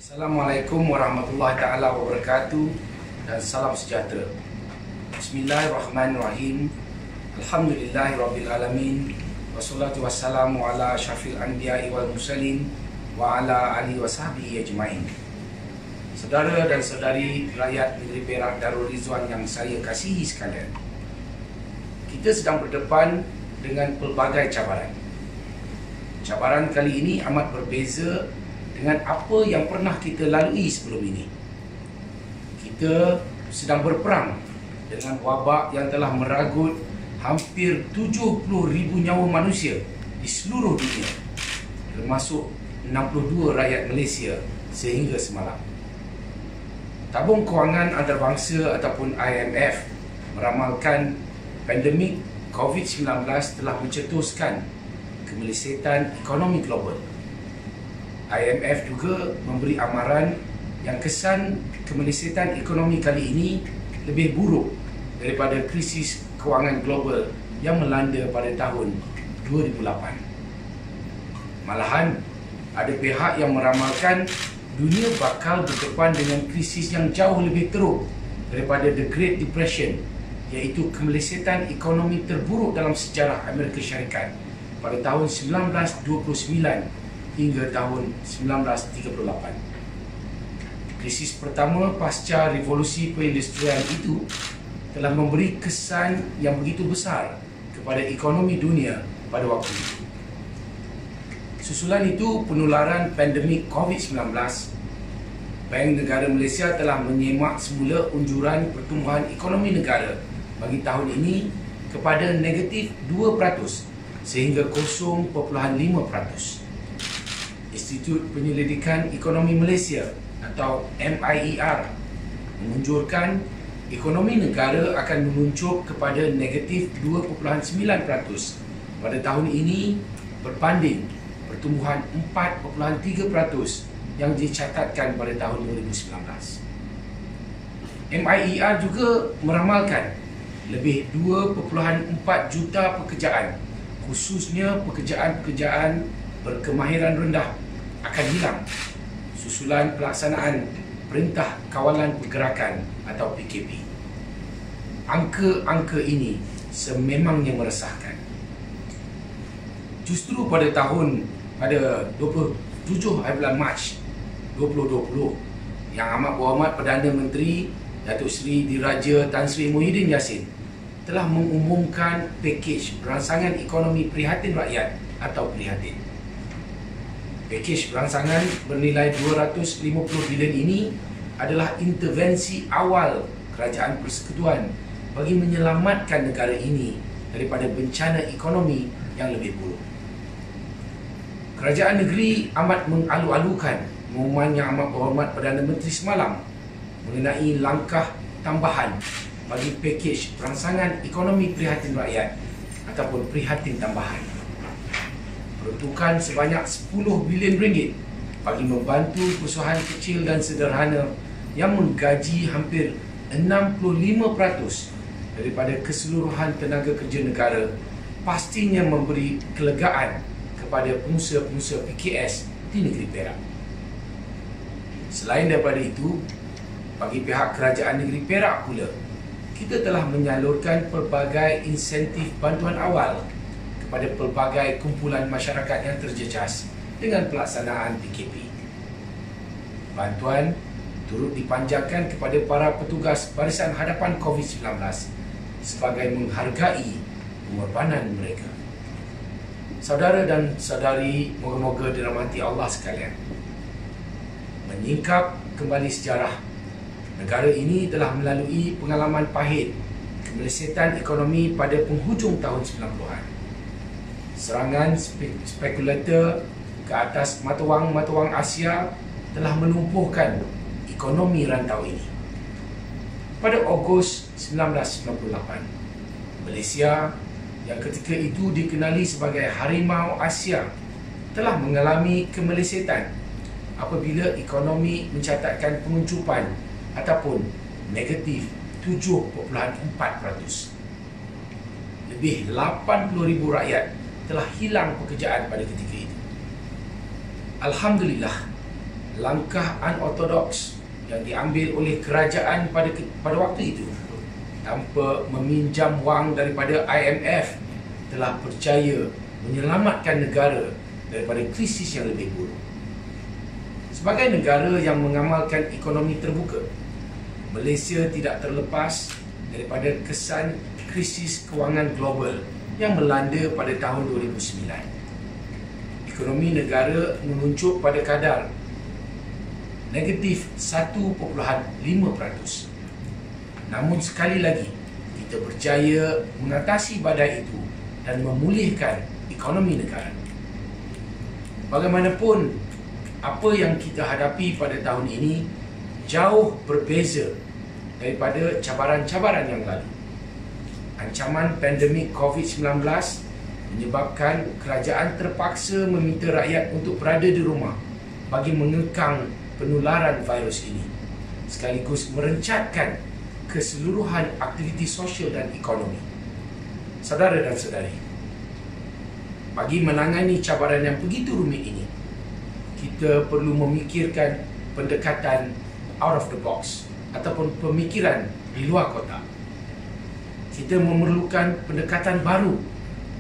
Assalamualaikum warahmatullahi taala wabarakatuh dan salam sejahtera. Bismillahirrahmanirrahim. Alhamdulillahirabbil alamin. Wassalatu wassalamu ala asyrafil anbiya'i wal mursalin wa ala alihi wasahbihi ajmain. Saudara dan saudari rakyat negeri Perak Darul Rizwan yang saya kasihi sekalian, kita sedang berdepan dengan pelbagai cabaran. Cabaran kali ini amat berbeza dengan apa yang pernah kita lalui sebelum ini. Kita sedang berperang dengan wabak yang telah meragut hampir 70,000 nyawa manusia di seluruh dunia, termasuk 62 rakyat Malaysia sehingga semalam. Tabung Kewangan Antarabangsa ataupun IMF meramalkan pandemik COVID-19 telah mencetuskan kemelesetan ekonomi global. IMF juga memberi amaran yang kesan kemelesetan ekonomi kali ini lebih buruk daripada krisis kewangan global yang melanda pada tahun 2008. Malahan, ada pihak yang meramalkan dunia bakal berdepan dengan krisis yang jauh lebih teruk daripada The Great Depression, iaitu kemelesetan ekonomi terburuk dalam sejarah Amerika Syarikat pada tahun 1929 hingga tahun 1938. Krisis pertama pasca revolusi perindustrian itu telah memberi kesan yang begitu besar kepada ekonomi dunia pada waktu itu. Susulan itu penularan pandemik COVID-19, Bank Negara Malaysia telah menyemak semula unjuran pertumbuhan ekonomi negara bagi tahun ini kepada negatif 2% sehingga 0.5%. Institut Penyelidikan Ekonomi Malaysia atau MIER menunjurkan ekonomi negara akan menunjuk kepada negatif 2.9% pada tahun ini berbanding pertumbuhan 4.3% yang dicatatkan pada tahun 2019. MIER juga meramalkan lebih 2.4 juta pekerjaan, khususnya pekerjaan-pekerjaan berkemahiran rendah, akan hilang susulan pelaksanaan Perintah Kawalan Pergerakan atau PKP. Angka-angka ini sememangnya meresahkan. Justru pada 27 bulan Mac 2020, Yang Amat Berhormat Perdana Menteri Datuk Seri Diraja Tan Sri Muhyiddin Yassin telah mengumumkan pakej Rangsangan Ekonomi Prihatin Rakyat atau Prihatin. Pakej rangsangan bernilai 250 bilion ini adalah intervensi awal Kerajaan Persekutuan bagi menyelamatkan negara ini daripada bencana ekonomi yang lebih buruk. Kerajaan negeri amat mengalu-alukan pengumuman Yang Amat Berhormat Perdana Menteri semalam mengenai langkah tambahan bagi pakej rangsangan ekonomi prihatin rakyat ataupun prihatin tambahan. Peruntukan sebanyak 10 bilion ringgit bagi membantu perusahaan kecil dan sederhana yang menggaji hampir 65% daripada keseluruhan tenaga kerja negara pastinya memberi kelegaan kepada pengusaha-pengusaha PKS di negeri Perak. Selain daripada itu, bagi pihak kerajaan negeri Perak pula, kita telah menyalurkan pelbagai insentif bantuan awal pada pelbagai kumpulan masyarakat yang terjejas dengan pelaksanaan PKP. Bantuan turut dipanjangkan kepada para petugas barisan hadapan COVID-19 sebagai menghargai pengorbanan mereka. Saudara dan saudari, moga-moga dirahmati Allah sekalian. Menyingkap kembali sejarah, negara ini telah melalui pengalaman pahit kemelesetan ekonomi pada penghujung tahun 90-an. Serangan spekulator ke atas mata wang Asia telah melumpuhkan ekonomi rantau ini. Pada Ogos 1998, Malaysia yang ketika itu dikenali sebagai harimau Asia telah mengalami kemelesetan apabila ekonomi mencatatkan penguncupan ataupun negatif 7.4%. Lebih 80,000 rakyat telah hilang pekerjaan pada ketika itu. Alhamdulillah, langkah unorthodox yang diambil oleh kerajaan pada waktu itu tanpa meminjam wang daripada IMF telah berjaya menyelamatkan negara daripada krisis yang lebih buruk. Sebagai negara yang mengamalkan ekonomi terbuka, Malaysia tidak terlepas daripada kesan krisis kewangan global yang melanda pada tahun 2009. Ekonomi negara menunjuk pada kadar negatif 1.5%. Namun sekali lagi, kita berjaya mengatasi badai itu dan memulihkan ekonomi negara. Bagaimanapun, apa yang kita hadapi pada tahun ini jauh berbeza daripada cabaran-cabaran yang lalu. Ancaman pandemik COVID-19 menyebabkan kerajaan terpaksa meminta rakyat untuk berada di rumah bagi mengekang penularan virus ini, sekaligus merencatkan keseluruhan aktiviti sosial dan ekonomi. Saudara dan saudari, bagi menangani cabaran yang begitu rumit ini, kita perlu memikirkan pendekatan out of the box ataupun pemikiran di luar kotak. Kita memerlukan pendekatan baru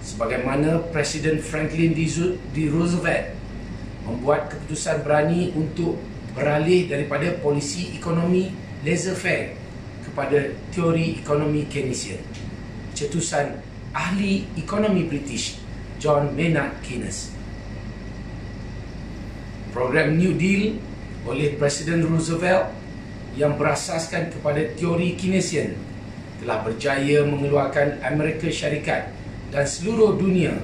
sebagaimana Presiden Franklin D. Roosevelt membuat keputusan berani untuk beralih daripada polisi ekonomi laissez-faire kepada teori ekonomi Keynesian. Cetusan ahli ekonomi British John Maynard Keynes. Program New Deal oleh Presiden Roosevelt yang berasaskan kepada teori Keynesian telah berjaya mengeluarkan Amerika Syarikat dan seluruh dunia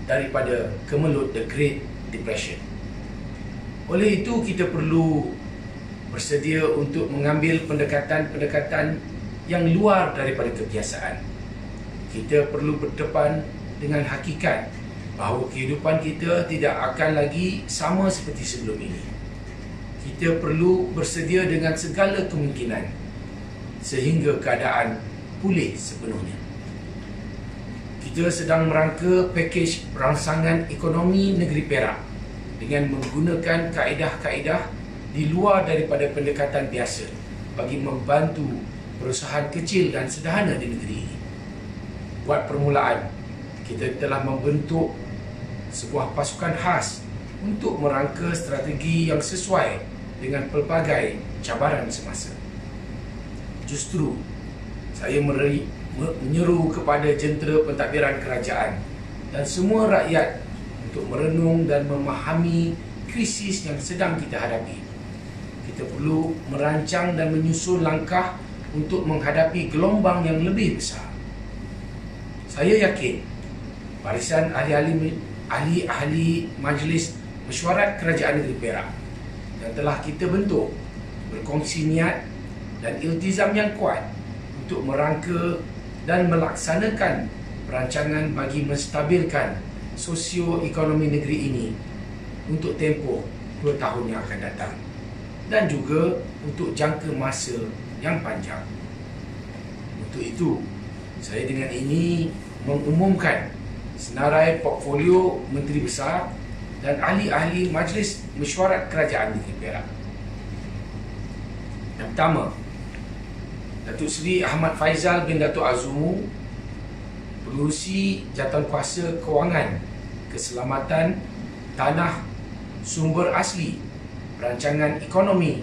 daripada kemelut The Great Depression. Oleh itu, kita perlu bersedia untuk mengambil pendekatan-pendekatan yang luar daripada kebiasaan. Kita perlu berdepan dengan hakikat bahawa kehidupan kita tidak akan lagi sama seperti sebelum ini. Kita perlu bersedia dengan segala kemungkinan sehingga keadaan pulih sepenuhnya. Kita sedang merangka pakej rangsangan ekonomi negeri Perak dengan menggunakan kaedah-kaedah di luar daripada pendekatan biasa bagi membantu perusahaan kecil dan sederhana di negeri ini. Buat permulaan, kita telah membentuk sebuah pasukan khas untuk merangka strategi yang sesuai dengan pelbagai cabaran semasa. Justru, saya menyeru kepada jentera pentadbiran kerajaan dan semua rakyat untuk merenung dan memahami krisis yang sedang kita hadapi. Kita perlu merancang dan menyusun langkah untuk menghadapi gelombang yang lebih besar. Saya yakin barisan ahli-ahli Majlis Mesyuarat Kerajaan Negeri Perak yang telah kita bentuk berkongsi niat dan iltizam yang kuat untuk merangka dan melaksanakan perancangan bagi menstabilkan sosioekonomi negeri ini untuk tempoh 2 tahun yang akan datang dan juga untuk jangka masa yang panjang. Untuk itu, saya dengan ini mengumumkan senarai portfolio Menteri Besar dan ahli-ahli Majlis Mesyuarat Kerajaan Negeri Perak. Yang pertama, Datuk Seri Ahmad Faizal bin Datuk Azumu, Pengerusi Jawatankuasa Kewangan, Keselamatan Tanah Sumber Asli, Perancangan Ekonomi,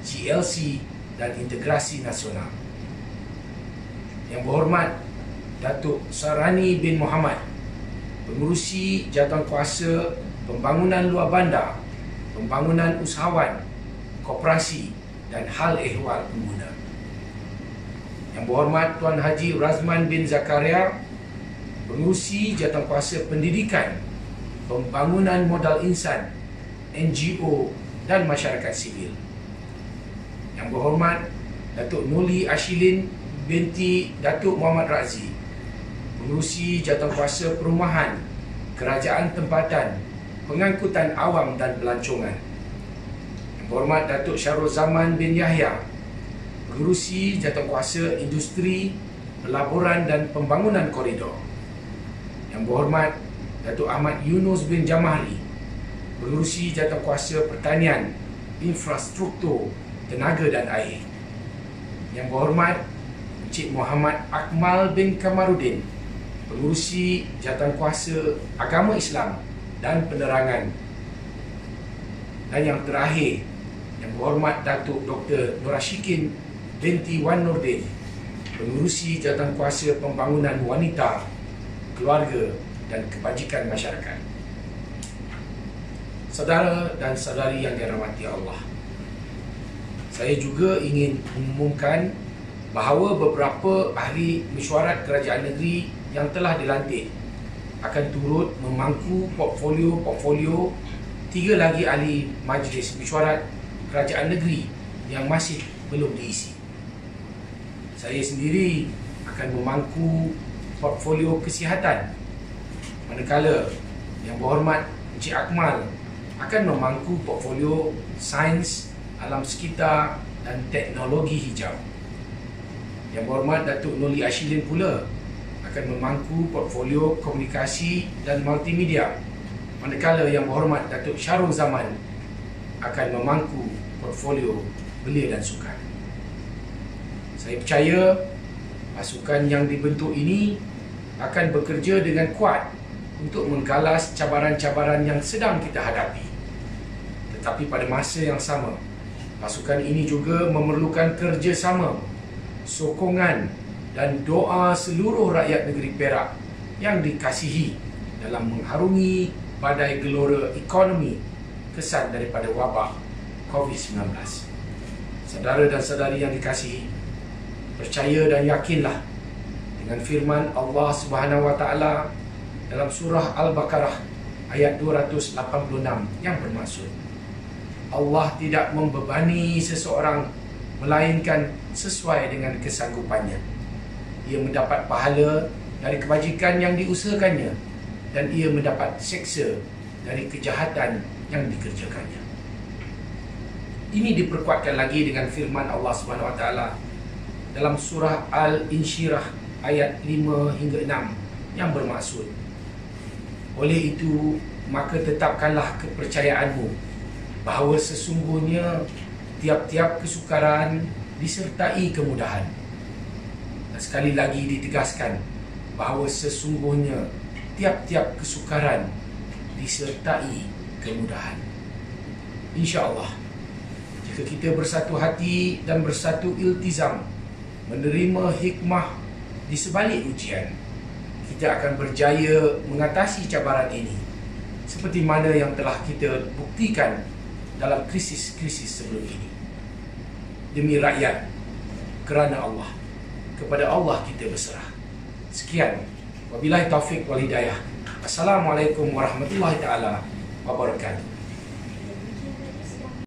GLC dan Integrasi Nasional. Yang berhormat Datuk Sarani bin Muhammad, Pengerusi Jawatankuasa Pembangunan Luar Bandar, Pembangunan Usahawan, Koperasi dan Hal Ehwal Pengguna. Yang berhormat Tuan Haji Razman bin Zakaria, Pengerusi Jawatankuasa Pendidikan, Pembangunan Modal Insan, NGO dan Masyarakat Sivil. Yang berhormat Datuk Nuli Ashilin binti Datuk Muhammad Razi, Pengerusi Jawatankuasa Perumahan, Kerajaan Tempatan, Pengangkutan Awam dan Pelancongan. Yang berhormat Datuk Syarul Zaman bin Yahya, Pengerusi Jawatankuasa Industri, Pelaburan dan Pembangunan Koridor. Yang berhormat Datuk Ahmad Yunus bin Jamahri, Pengerusi Jawatankuasa Pertanian, infrastruktur tenaga dan air. Yang berhormat Encik Muhammad Akmal bin Kamarudin, Pengerusi Jawatankuasa Agama Islam dan Penerangan. Dan yang terakhir, Yang berhormat Datuk Dr. Nurashikin binti Wan Nordin, Pengerusi Jawatankuasa Pembangunan Wanita, Keluarga dan Kebajikan Masyarakat. Saudara dan saudari yang dirahmati Allah, saya juga ingin mengumumkan bahawa beberapa ahli mesyuarat kerajaan negeri yang telah dilantik akan turut memangku portfolio 3 lagi ahli majlis mesyuarat kerajaan negeri yang masih belum diisi. Saya sendiri akan memangku portfolio kesihatan, manakala Yang Berhormat Encik Akmal akan memangku portfolio sains, alam sekitar dan teknologi hijau. Yang Berhormat Datuk Noli Ashilin pula akan memangku portfolio komunikasi dan multimedia, manakala Yang Berhormat Datuk Syarul Zaman akan memangku portfolio belia dan sukan. Saya percaya pasukan yang dibentuk ini akan bekerja dengan kuat untuk menggalas cabaran-cabaran yang sedang kita hadapi. Tetapi pada masa yang sama, pasukan ini juga memerlukan kerjasama, sokongan dan doa seluruh rakyat negeri Perak yang dikasihi dalam mengharungi badai gelora ekonomi kesan daripada wabak COVID-19. Saudara dan saudari yang dikasihi, percaya dan yakinlah dengan firman Allah Subhanahu Wa Taala dalam surah Al-Baqarah ayat 286 yang bermaksud, Allah tidak membebani seseorang melainkan sesuai dengan kesanggupannya. Ia mendapat pahala dari kebajikan yang diusahakannya dan ia mendapat seksa dari kejahatan yang dikerjakannya. Ini diperkuatkan lagi dengan firman Allah Subhanahu Wa Taala dalam surah Al-Insyirah ayat 5 hingga 6 yang bermaksud, oleh itu maka tetapkanlah kepercayaanmu bahawa sesungguhnya tiap-tiap kesukaran disertai kemudahan. Dan sekali lagi ditegaskan bahawa sesungguhnya tiap-tiap kesukaran disertai kemudahan. InsyaAllah, jika kita bersatu hati dan bersatu iltizam menerima hikmah di sebalik ujian, kita akan berjaya mengatasi cabaran ini seperti mana yang telah kita buktikan dalam krisis-krisis sebelum ini. Demi rakyat, kerana Allah, kepada Allah kita berserah. Sekian, wabillahi taufik wal hidayah. Assalamualaikum warahmatullahi taala wabarakatuh.